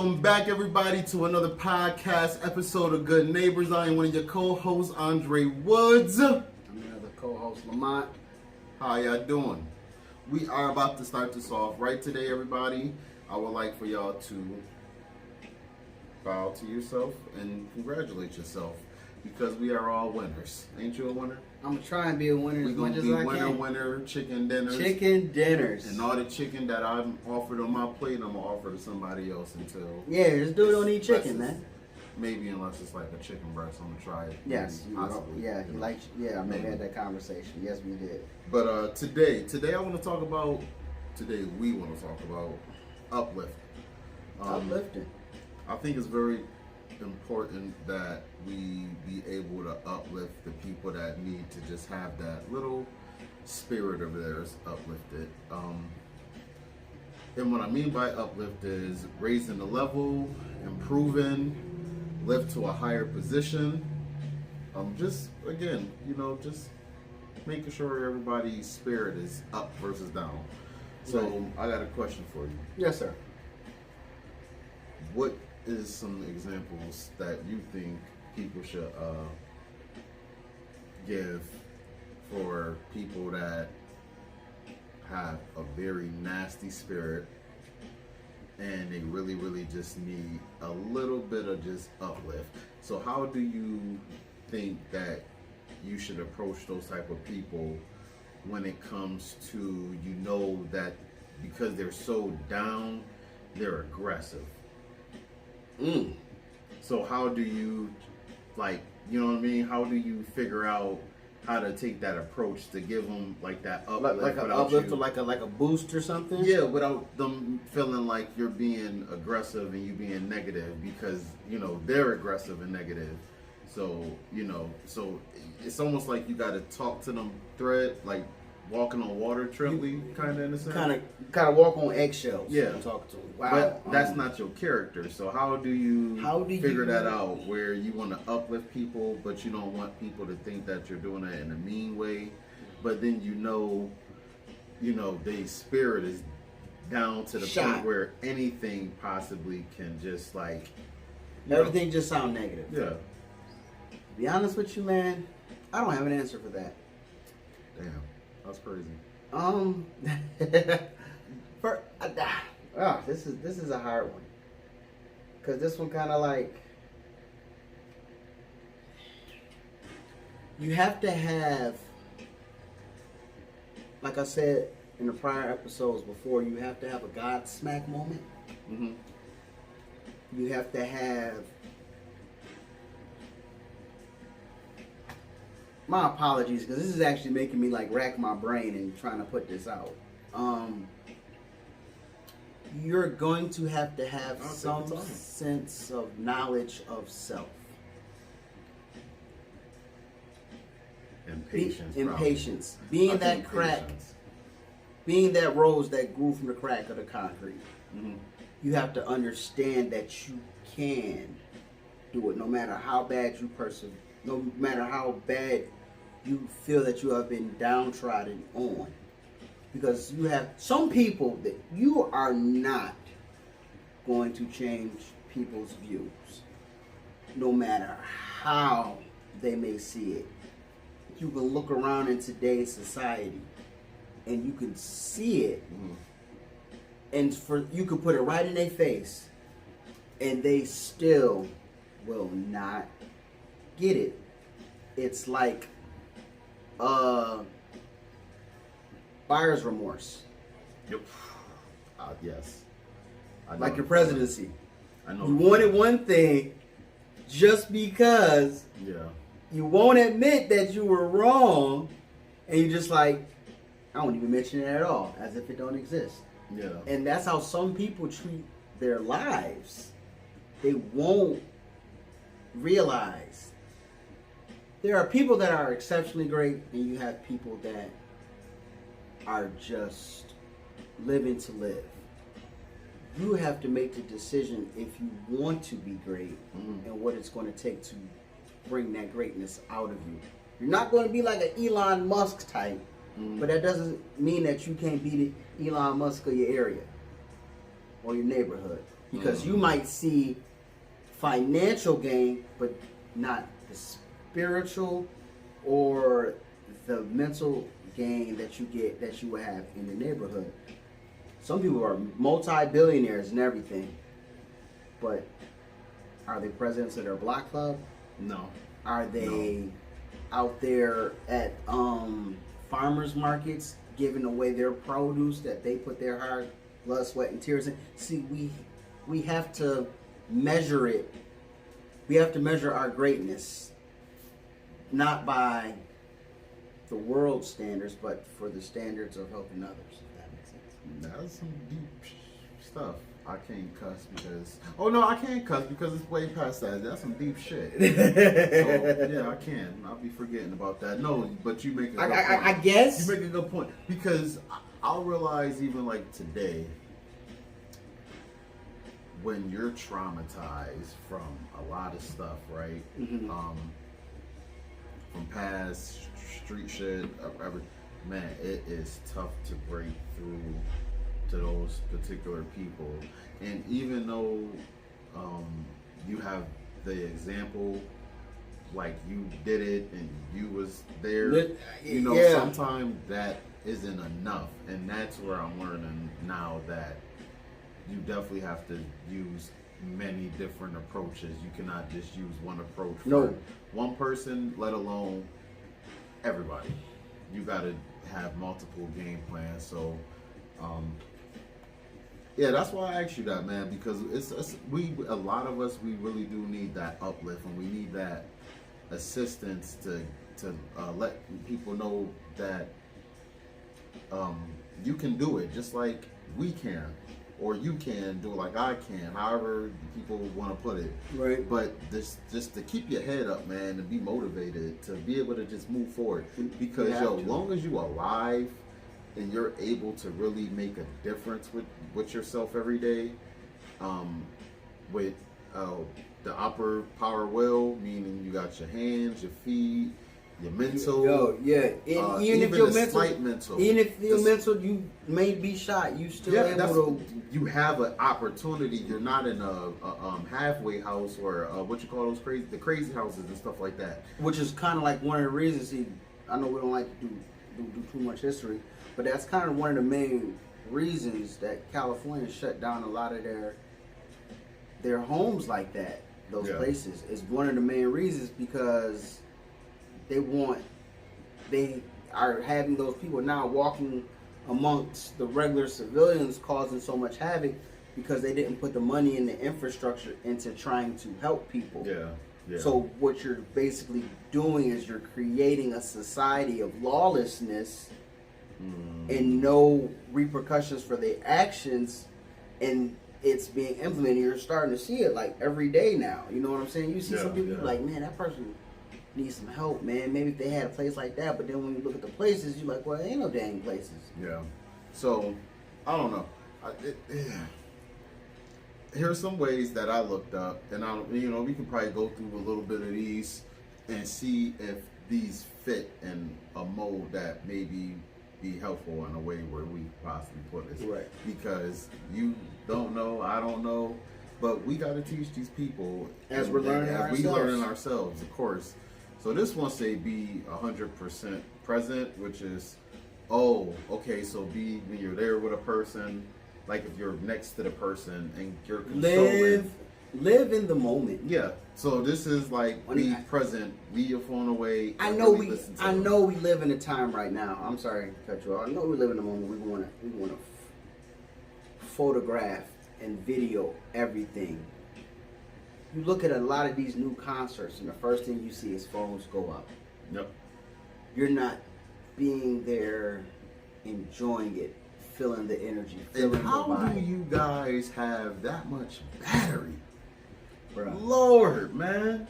Welcome back, everybody, to another podcast episode of Good Neighbors. I am one of your co-hosts, Andre Woods. I'm another co-host, Lamont. How y'all doing? We are about to start this off right today, everybody. I would like for y'all to bow to yourself and congratulate yourself because we are all winners. Ain't you a winner? I'm gonna try and be a winner as much as I can. Winner, chicken dinners. Chicken dinners. And all the chicken that I've offered on my plate, I'm gonna offer to somebody else until. Yeah, just do it on eat chicken, man. Maybe unless it's like a chicken breast, I'm gonna try it. Yes, possibly. yeah, you like. Yeah, I mean, we had that conversation. Yes, we did. But today I want to talk about. Today we want to talk about uplift. Uplifting. I think it's very important that we be able to uplift the people that need to just have that little spirit of theirs uplifted. And what I mean by uplift is raising the level, improving, lift to a higher position. Just again, just making sure everybody's spirit is up versus down. So Right. I got a question for you. Yes, sir. What is some examples that you think people should give for people that have a very nasty spirit and they really, really just need a little bit of just uplift? So how do you think that you should approach those type of people when it comes to, that because they're so down, they're aggressive? So how do you, how do you figure out how to take that approach to give them like that uplift, like an uplift or like a boost or something? Yeah, without them feeling like you're being aggressive and you being negative because they're aggressive and negative. So so it's almost like you got to talk to them like walking on water, triply, kind of in a sense. Kind of walk on eggshells. Yeah. Talk to them. Wow. But that's not your character. So how do you figure that you- out where you want to uplift people, but you don't want people to think that you're doing it in a mean way, but then their spirit is down to the point where anything possibly can just everything just sound negative. Yeah. To be honest with you, man, I don't have an answer for that. Damn. That's crazy. This is a hard one, cause this one kind of you have to have, like I said in the prior episodes before, you have to have a God smack moment. Mm-hmm. You have to have. My apologies, because this is actually making me rack my brain and trying to put this out. You're going to have some sense of knowledge of self. And patience. Patience. Being that crack, being that rose that grew from the crack of the concrete. Mm-hmm. You have to understand that you can do it no matter how bad no matter how bad you feel that you have been downtrodden on. Because you have some people that you are not going to change people's views, no matter how they may see it. You can look around in today's society and you can see it, and you can put it right in their face, and they still will not get it. It's like buyer's remorse. Yep. Yes. Like your presidency. I know. You wanted one thing just because you won't admit that you were wrong, and you just I won't even mention it at all, as if it don't exist. Yeah. And that's how some people treat their lives. They won't realize. There are people that are exceptionally great, and you have people that are just living to live. You have to make the decision if you want to be great, and what it's going to take to bring that greatness out of you. You're not going to be like an Elon Musk type, but that doesn't mean that you can't be the Elon Musk of your area or your neighborhood. because you might see financial gain, but not the spiritual or the mental gain that you would have in the neighborhood. Some people are multi-billionaires and everything, but are they presidents of their block club? No. Are they out there at farmers markets giving away their produce that they put their hard blood, sweat, and tears in? See, we have to measure it. We have to measure our greatness not by the world standards, but for the standards of helping others, if that makes sense. That's some deep stuff. I can't cuss because... Oh, no, I can't cuss because it's way past that. That's some deep shit. So, yeah, I can. I'll be forgetting about that. No, but you make a good point. I guess. You make a good point. Because I'll realize even like today, when you're traumatized from a lot of stuff, right? Mm-hmm. From past street shit, man, it is tough to break through to those particular people. And even though you have the example, like you did it and you was there, you know, sometimes that isn't enough. And that's where I'm learning now that you definitely have to use many different approaches. You cannot just use one approach for one person, let alone everybody. You got to have multiple game plans. So, yeah, that's why I asked you that, man, because a lot of us, we really do need that uplift, and we need that assistance to let people know that you can do it just like we can. Or you can do it like I can, however people want to put it. Right. But just to keep your head up, man, and be motivated, to be able to just move forward. Because, as long as you're alive and you're able to really make a difference with yourself every day, with the upper power will, meaning you got your hands, your feet, your mental, even if your mental, even if your mental, you may be shot, you still able to. You have an opportunity. You're not in a halfway house or what you call those the crazy houses and stuff like that. Which is kind of like one of the reasons. I know we don't like to do too much history, but that's kind of one of the main reasons that California shut down a lot of their homes like that. Those places is one of the main reasons because they are having those people now walking amongst the regular civilians, causing so much havoc because they didn't put the money and the infrastructure into trying to help people. So what you're basically doing is you're creating a society of lawlessness and no repercussions for their actions, and it's being implemented. You're starting to see it like every day now. You know what I'm saying? You see some people like, man, that person need some help, man. Maybe if they had a place like that, but then when you look at the places, you're like, well, there ain't no dang places. Yeah. So, I don't know. Here's some ways that I looked up, and we can probably go through a little bit of these and see if these fit in a mold that maybe be helpful in a way where we possibly put this. Right. Because you don't know, I don't know, but we got to teach these people as we're learning ourselves. We learning ourselves, of course. So this one say be 100% present, which is, okay, so be when you're there with a person, like if you're next to the person and you're consoling. Live in the moment. Yeah. So this is like be present, leave your phone away. I know we live in a time right now. I'm sorry to cut you off. I know we live in a moment we want to photograph and video everything. You look at a lot of these new concerts, and the first thing you see is phones go up. Yep. You're not being there, enjoying it, feeling the energy, feeling and how the vibe. do you guys have that much battery? Bruh. Lord, man.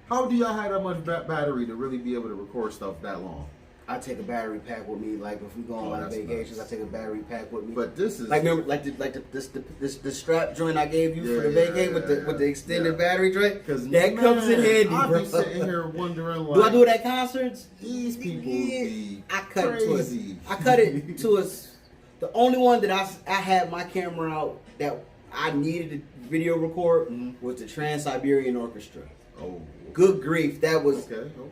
How do y'all have that much battery to really be able to record stuff that long? I take a battery pack with me. Like if we go on vacations, nice. I take a battery pack with me. But this is like remember the strap joint I gave you for the vacate with the extended battery joint. Because that comes in handy. I be sitting here wondering, like, do I do it at concerts? These people be crazy. I cut it to us. The only one that I had my camera out that I needed to video record Mm-hmm. was the Trans-Siberian Orchestra. Oh, Good grief, that was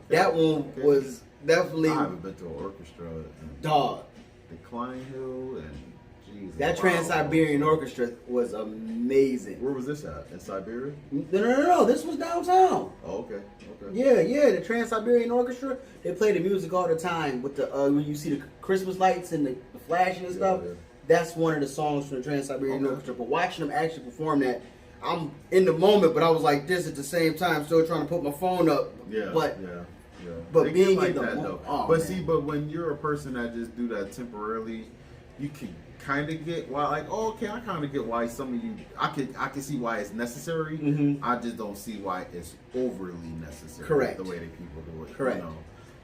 that one okay. was definitely I haven't been to an orchestra in dog. Decline Hill and Jesus. That Trans-Siberian Orchestra was amazing. Where was this at? In Siberia? No. This was downtown. Oh, okay. Yeah. The Trans-Siberian Orchestra. They play the music all the time with the when you see the Christmas lights and the flashing and stuff. Yeah. That's one of the songs from the Trans-Siberian Okay. Orchestra. But watching them actually perform that, I'm in the moment, but I was like this at the same time, still trying to put my phone up. Yeah. But Yeah. But They being get in the that, mo- though. oh, but man. see, but when you're a person that just do that temporarily, you can kind of get why. Like, oh, okay, I kind of get why some of you. I can see why it's necessary. Mhm. I just don't see why it's overly necessary. Correct. The way that people do it. Correct. You know?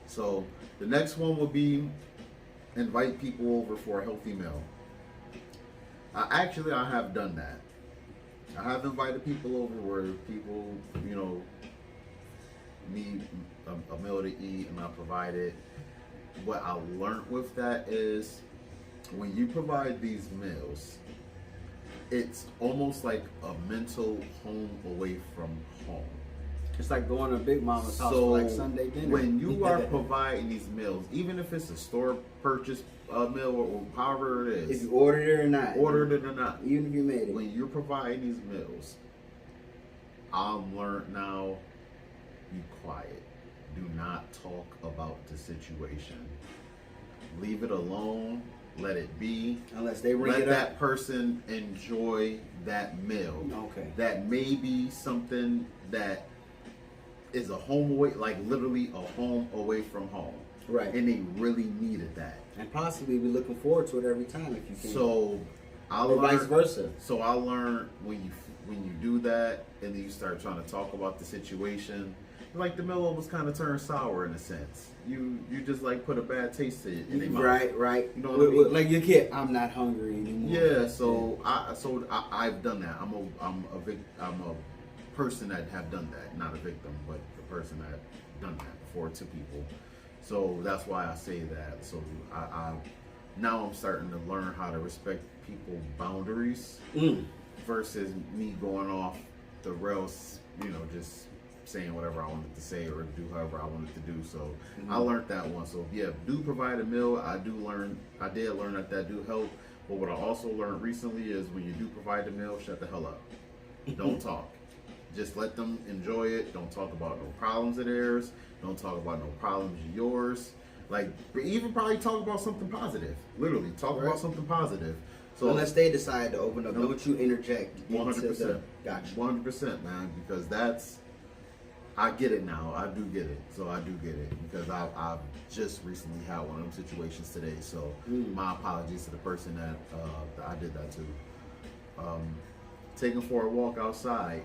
So the next one will be invite people over for a healthy meal. I have done that. I have invited people over where people, need a meal to eat, and I provide it. What I learned with that is when you provide these meals, it's almost like a mental home away from home. It's like going to Big Mama's house So for like Sunday dinner. when you are providing these meals, even if it's a store purchase meal or however it if is, you ordered it or not, even if you made it. when you're providing these meals, I'm learned now, be quiet. Do not talk about the situation. Leave it alone. Let it be. Unless they ring Let it that up. person enjoy that meal. Okay. That may be something that is a home away, like literally a home away from home. Right. And they really needed that. And possibly be looking forward to it every time if you can. So I or learned, vice versa. So I learned when you do that and then you start trying to talk about the situation, like the meal almost kind of turns sour in a sense. You just like put a bad taste in their mouth. Right. You know what I mean? Like your kid, I'm not hungry anymore. Yeah. So I've done that. I'm a person that have done that, not a victim, but the person that done that before to people. So that's why I say that. So I now I'm starting to learn how to respect people's boundaries versus me going off the rails, just saying whatever I wanted to say or do however I wanted to do. So I learned that one. So yeah, do provide a meal. I did learn that do help. But what I also learned recently is when you do provide the meal, shut the hell up. Don't talk. Just let them enjoy it. Don't talk about no problems of theirs. Don't talk about no problems of yours. Like, even probably talk about something positive. Literally, talk about something positive. So unless they decide to open up, don't you interject. 100%. Gotcha. 100%, man. Because I get it now. I do get it. So I do get it because I've just recently had one of them situations today. So my apologies to the person that I did that to. Taking for a walk outside.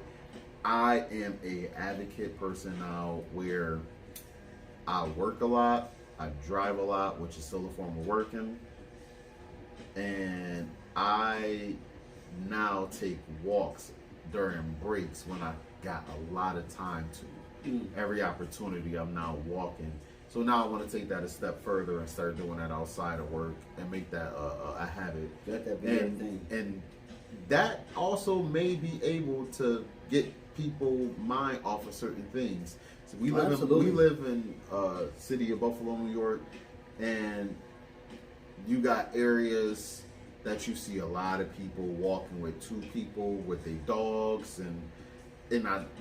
I am a advocate person now where I work a lot, I drive a lot, which is still a form of working, and I now take walks during breaks when I got a lot of time to. Every opportunity I'm now walking. So now I want to take that a step further and start doing that outside of work and make that a habit. Let that be a thing. And that also may be able to get people mind off of certain things. So we live in city of Buffalo, New York, and you got areas that you see a lot of people walking with two people with their dogs, and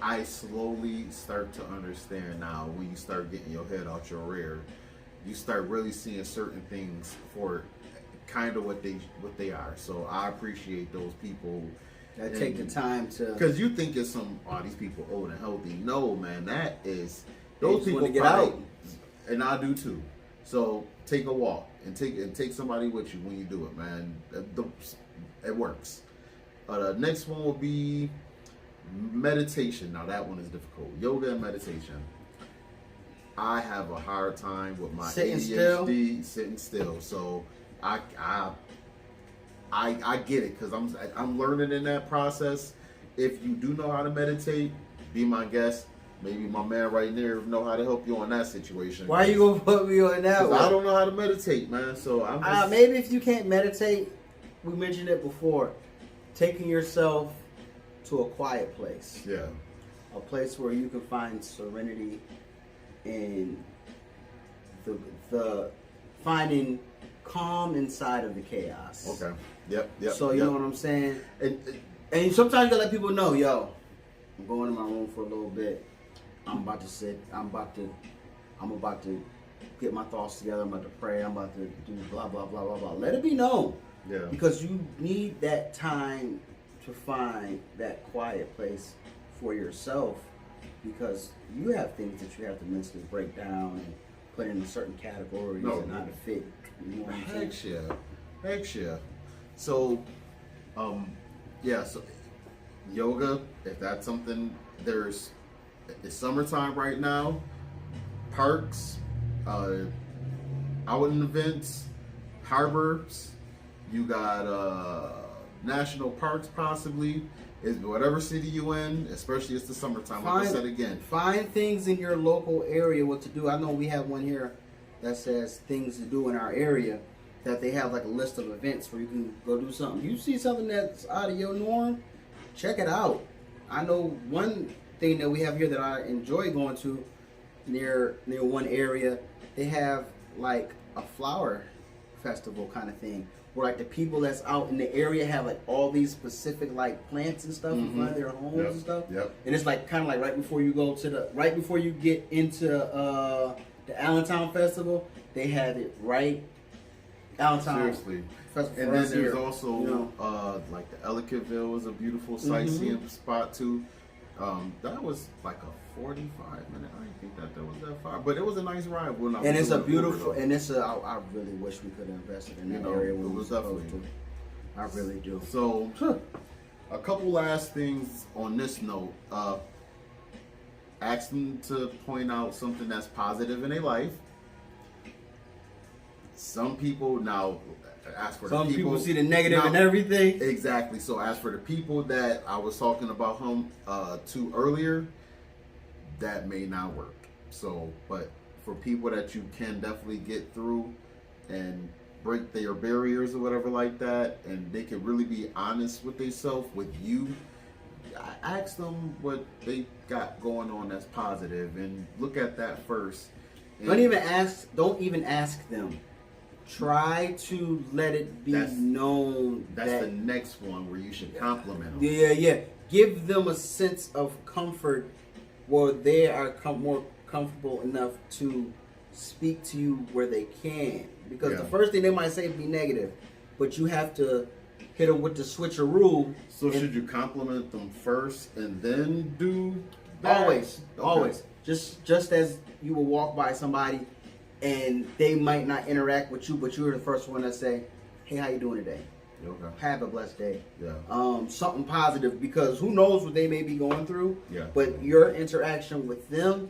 I slowly start to understand now when you start getting your head out your rear, you start really seeing certain things for kind of what they are. So I appreciate those people that take the time to, because you think it's these people old and healthy. No, man, that is those people want to get out, and I do too. So take a walk and take somebody with you when you do it, man. It works. The next one will be meditation. Now that one is difficult. Yoga and meditation. I have a hard time with my ADHD sitting still. So I get it because I'm learning in that process. If you do know how to meditate, be my guest. Maybe my man right there know how to help you on that situation. Why are you gonna put me on that one? I don't know how to meditate, man. So I'm just, maybe if you can't meditate, we mentioned it before, taking yourself to a quiet place. Yeah. A place where you can find serenity and the finding calm inside of the chaos. Okay. Yep. Yep. So you yep. know what I'm saying? And sometimes you gotta let people know, yo, I'm going in my room for a little bit. I'm about to sit. I'm about to get my thoughts together. I'm about to pray. I'm about to do blah blah blah blah blah. Let it be known. Yeah. Because you need that time to find that quiet place for yourself, because you have things that you have to mentally break down and put into certain categories and how to fit. You know what I'm saying? Heck yeah. So, so yoga, if that's something, it's summertime right now. Parks, outing events, harbors. You got national parks possibly. Is whatever city you in, especially it's the summertime. Like I said again, find things in your local area what to do. I know we have one here that says things to do in our area. That they have like a list of events where you can go do something. You see something that's out of your norm, check it out. I know one thing that we have here that I enjoy going to near one area. They have like a flower festival kind of thing, where like the people that's out in the area have like all these specific like plants and stuff in front of their homes and stuff. Yep. And it's like kind of like right before you get into the Allentown Festival, they have it right. Allentown. Seriously. Festival And right then there's here, also you know. like the Ellicottville is a beautiful sightseeing spot too. That was like a 45-minute. I didn't think that was that far, but it was a nice ride. And it's a beautiful, and I really wish we could have invested in that area when we were supposed to. I really do. So, a couple last things on this note. Ask them to point out something that's positive in their life. Some people now ask for some the people see the negative in everything. Exactly. So as for the people that I was talking about to earlier, that may not work. So, but for people that you can definitely get through and break their barriers or whatever like that, and they can really be honest with themselves, with you, I ask them what they got going on that's positive and look at that first. And Don't even ask them. Try to let it be known that's the next one where you should compliment them. Yeah. Give them a sense of comfort where they are more comfortable enough to speak to you where they can. Because the first thing they might say be negative, but you have to hit them with the switcheroo. So should you compliment them first and then do that? Always. Just as you will walk by somebody and they might not interact with you, but you're the first one to say, hey, how you doing today? Okay. Have a blessed day. Yeah. Something positive, because who knows what they may be going through. Yeah. But your interaction with them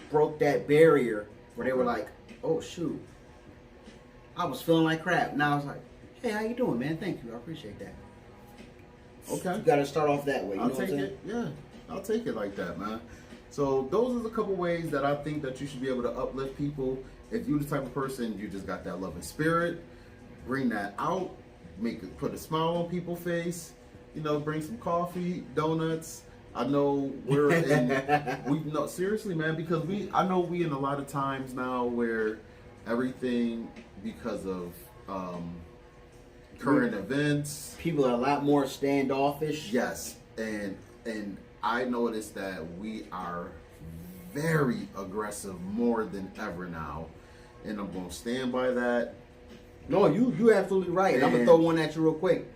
broke that barrier where they were like, oh shoot, I was feeling like crap. Now it's like, hey, how you doing, man? Thank you. I appreciate that. Okay. You gotta start off that way. I'll take it. Yeah. I'll take it like that, man. So those are the couple ways that I think that you should be able to uplift people. If you're the type of person, you just got that loving spirit, bring that out, put a smile on people's face, bring some coffee, donuts. I know we're in, seriously, man, because I know we in a lot of times now where everything, because of current events, people are a lot more standoffish. Yes, and I noticed that we are very aggressive more than ever now, and I'm gonna stand by that. No, you absolutely right. And I'm gonna throw one at you real quick.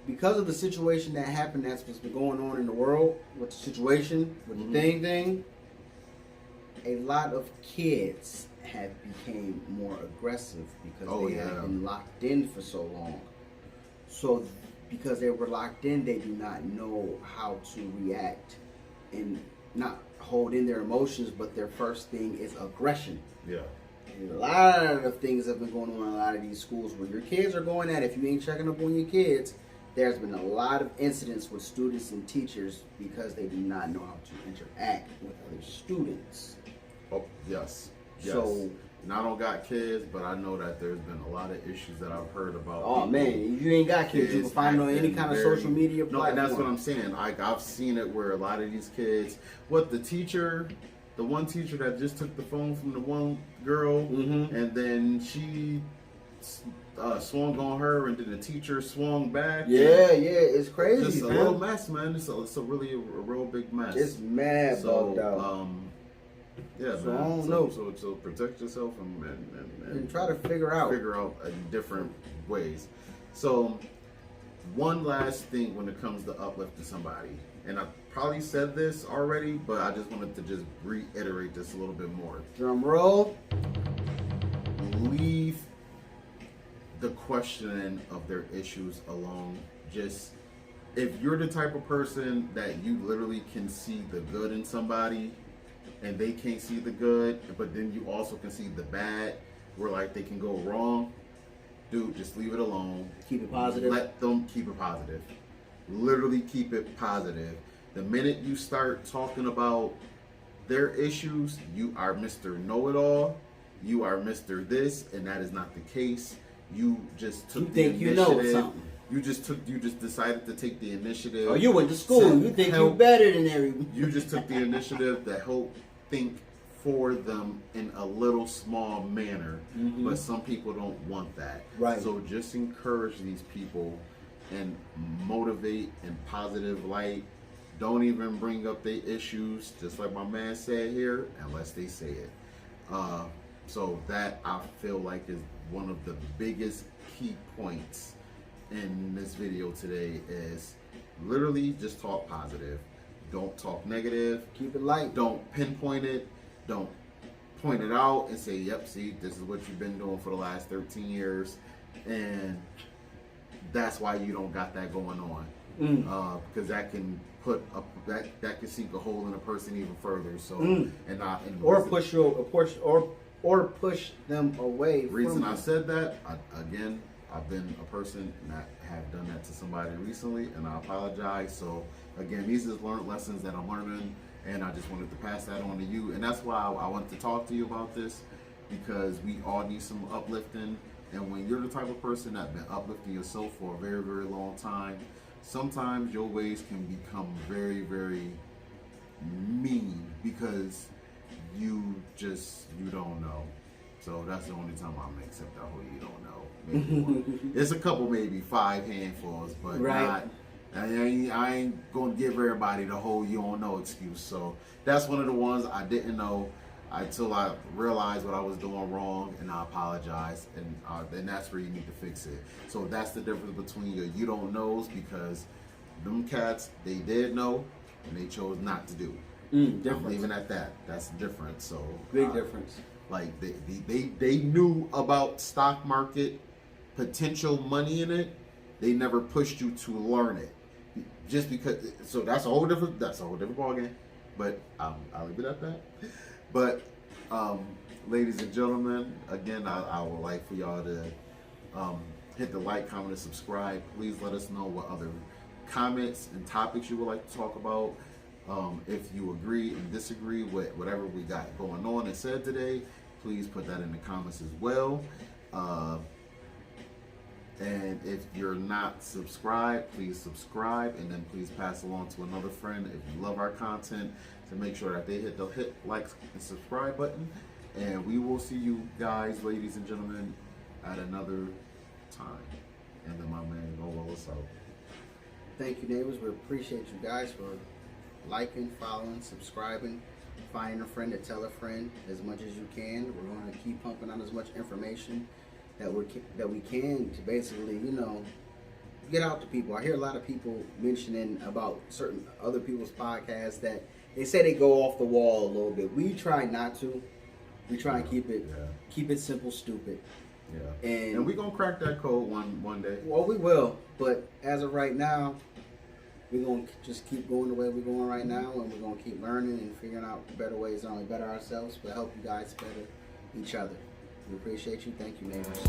Because of the situation that happened, that's what's been going on in the world with the situation with the thing, a lot of kids have became more aggressive because they have been locked in for so long. So because they were locked in, they do not know how to react and not hold in their emotions, but their first thing is aggression. Yeah. And a lot of things have been going on in a lot of these schools where your kids are going at. If you ain't checking up on your kids, there's been a lot of incidents with students and teachers because they do not know how to interact with other students. Oh, yes. So And I don't got kids, but I know that there's been a lot of issues that I've heard about. Oh man, if you ain't got kids, you can find on any kind of social media platform. And that's what I'm saying. I've seen it where a lot of these kids, the one teacher that just took the phone from the one girl, and then she swung on her, and then the teacher swung back. Yeah, it's crazy. Just a little mess, man. It's a really a real big mess. It's mad bugged out. Yeah, so man. I don't know. So protect yourself and try to figure out different ways. So one last thing when it comes to uplifting somebody, and I probably said this already, but I just wanted to just reiterate this a little bit more. Drum roll. Leave the questioning of their issues alone. Just if you're the type of person that you literally can see the good in somebody and they can't see the good, but then you also can see the bad where like they can go wrong, dude, just leave it alone. Keep it positive. Let them keep it positive. Literally keep it positive. The minute you start talking about their issues, you are Mr. Know-It-All. You are Mr. This, and that is not the case. You just took the initiative. You know something. You just decided to take the initiative. Oh, you went to school. You think you're better than everyone. You just took the initiative to help think for them in a little small manner. But some people don't want that. Right. So just encourage these people and motivate in positive light. Don't even bring up their issues, just like my man said here, unless they say it. So that I feel like is one of the biggest key points in this video today is literally just talk positive. Don't talk negative. Keep it light. Don't pinpoint it. Don't point it out and say, yep, see, this is what you've been doing for the last 13 years. And that's why you don't got that going on. Because that can put that can sink a hole in a person even further. So or push them away. Reason I said that, I've been a person that have done that to somebody recently, and I apologize. So again, these is learned lessons that I'm learning, and I just wanted to pass that on to you. And that's why I wanted to talk to you about this, because we all need some uplifting. And when you're the type of person that's been uplifting yourself for a very, very long time, sometimes your ways can become very, very mean because you don't know. So that's the only time I may accept that whole you don't know. Maybe one. It's a couple, maybe 5 handfuls, but not. I ain't gonna give everybody the whole you don't know excuse. So that's one of the ones I didn't know until I realized what I was doing wrong, and I apologize, and that's where you need to fix it. So that's the difference between your you don't knows, because them cats, they did know and they chose not to do. I'm leaving at that. That's the difference. So big difference. Like they knew about stock market potential money in it. They never pushed you to learn it. Just because, so that's a whole different ballgame. But I'll leave it at that. But ladies and gentlemen, again, I would like for y'all to hit the like, comment, and subscribe. Please let us know what other comments and topics you would like to talk about. If you agree and disagree with whatever we got going on and said today, please put that in the comments as well. And if you're not subscribed, please subscribe, and then please pass along to another friend if you love our content, to make sure that they hit the like and subscribe button. And we will see you guys, ladies and gentlemen, at another time. And then my man, go roll us out. Thank you, neighbors. We appreciate you guys for liking, following, subscribing, finding a friend to tell a friend as much as you can. We're going to keep pumping out as much information that we can to basically, get out to people. I hear a lot of people mentioning about certain other people's podcasts that they say they go off the wall a little bit. We try not to. We try and keep it simple, stupid. Yeah. And we're gonna crack that code one day. Well, we will. But as of right now, we're going to just keep going the way we're going right now, and we're going to keep learning and figuring out better ways not only better ourselves, but help you guys better each other. We appreciate you. Thank you, neighbors.